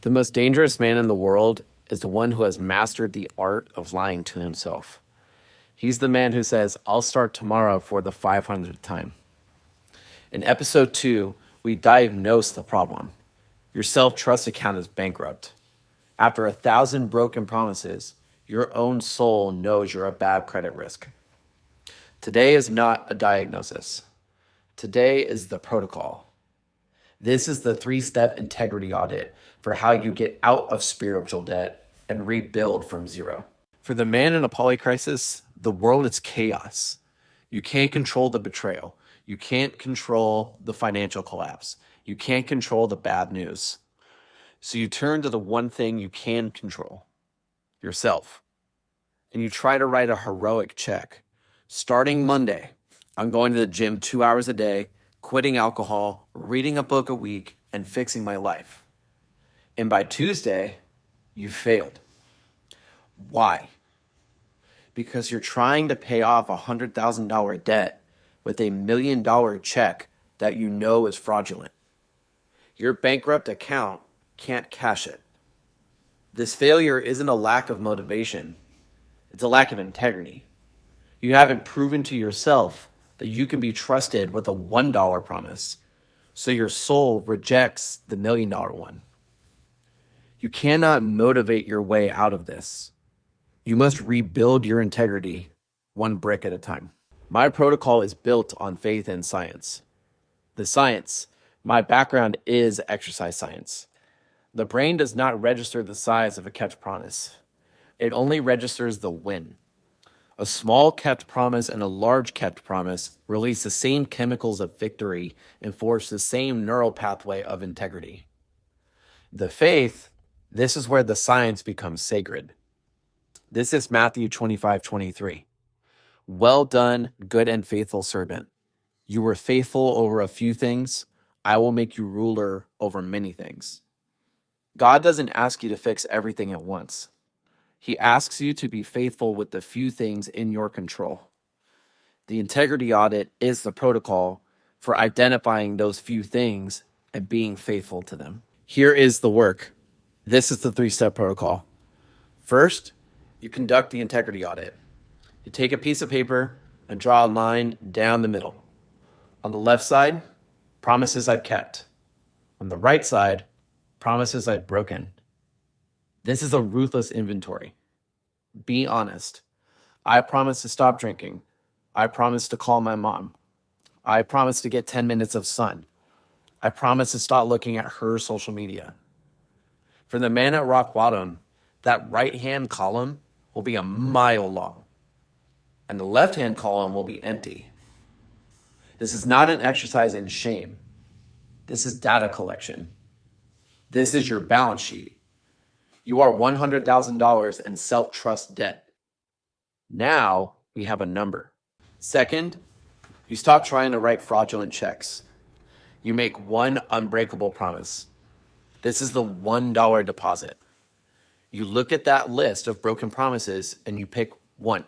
The most dangerous man in the world is the one who has mastered the art of lying to himself. He's the man who says, I'll start tomorrow for the 500th time. In episode 2, we diagnose the problem. Your self-trust account is bankrupt. After 1,000 broken promises, your own soul knows you're a bad credit risk. Today is not a diagnosis. Today is the protocol. This is the 3-step integrity audit for how you get out of spiritual debt and rebuild from zero. For the man in a polycrisis, the world is chaos. You can't control the betrayal. You can't control the financial collapse. You can't control the bad news. So you turn to the one thing you can control, yourself. And you try to write a heroic check. Starting Monday, I'm going to the gym 2 hours a day, quitting alcohol, reading a book a week, and fixing my life. And by Tuesday, you failed. Why? Because you're trying to pay off a $100,000 debt with a $1 million check that you know is fraudulent. Your bankrupt account can't cash it. This failure isn't a lack of motivation. It's a lack of integrity. You haven't proven to yourself that you can be trusted with a $1 promise, so your soul rejects the $1 million one. You cannot motivate your way out of this. You must rebuild your integrity one brick at a time. My protocol is built on faith and science. The science, my background is exercise science. The brain does not register the size of a kept promise. It only registers the win. A small kept promise and a large kept promise release the same chemicals of victory and forge the same neural pathway of integrity. The faith, this is where the science becomes sacred. This is Matthew 25:23. Well done, good and faithful servant. You were faithful over a few things. I will make you ruler over many things. God doesn't ask you to fix everything at once. He asks you to be faithful with the few things in your control. The integrity audit is the protocol for identifying those few things and being faithful to them. Here is the work. This is the 3-step protocol. First, you conduct the integrity audit. You take a piece of paper and draw a line down the middle. On the left side, promises I've kept. On the right side, promises I've broken. This is a ruthless inventory. Be honest. I promise to stop drinking. I promise to call my mom. I promise to get 10 minutes of sun. I promise to stop looking at her social media. For the man at rock bottom, that right-hand column will be a mile long, and the left-hand column will be empty. This is not an exercise in shame. This is data collection. This is your balance sheet. You are $100,000 in self-trust debt. Now we have a number. Second, you stop trying to write fraudulent checks. You make one unbreakable promise. This is the $1 deposit. You look at that list of broken promises and you pick one.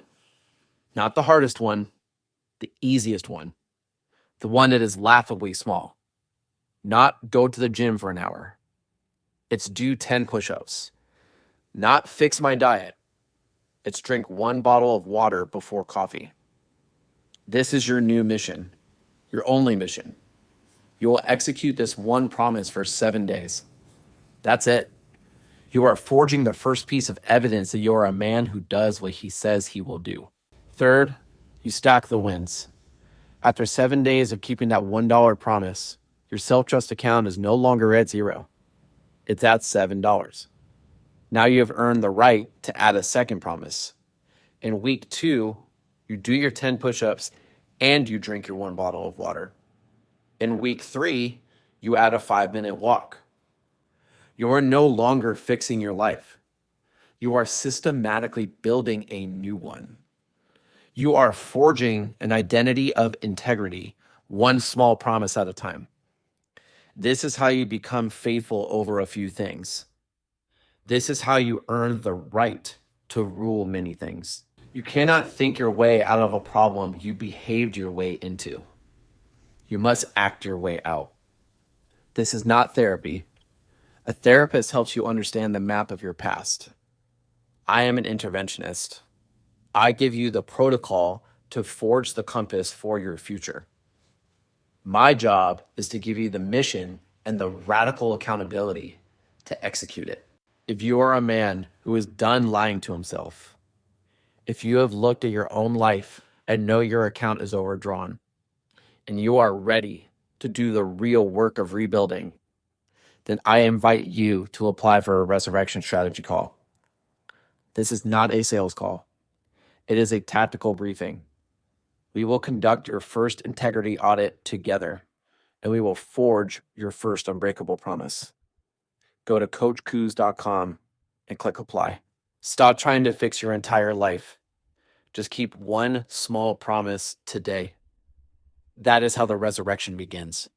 Not the hardest one, the easiest one. The one that is laughably small. Not go to the gym for an hour. It's do 10 push-ups. Not fix my diet. It's drink 1 bottle of water before coffee. This is your new mission, your only mission. You will execute this one promise for 7 days. That's it. You are forging the first piece of evidence that you are a man who does what he says he will do. Third, you stack the wins. After 7 days of keeping that $1 promise, your self-trust account is no longer at 0. It's at $7. Now you have earned the right to add a second promise. In week 2, you do your 10 push-ups and you drink your 1 bottle of water. In week 3, you add a 5-minute walk. You are no longer fixing your life. You are systematically building a new one. You are forging an identity of integrity, one small promise at a time. This is how you become faithful over a few things. This is how you earn the right to rule many things. You cannot think your way out of a problem you behaved your way into. You must act your way out. This is not therapy. A therapist helps you understand the map of your past. I am an interventionist. I give you the protocol to forge the compass for your future. My job is to give you the mission and the radical accountability to execute it. If you are a man who is done lying to himself, if you have looked at your own life and know your account is overdrawn, and you are ready to do the real work of rebuilding, then I invite you to apply for a resurrection strategy call. This is not a sales call. It is a tactical briefing. We will conduct your first integrity audit together, and we will forge your first unbreakable promise. Go to coachcoos.com and click apply. Stop trying to fix your entire life. Just keep one small promise today. That is how the resurrection begins.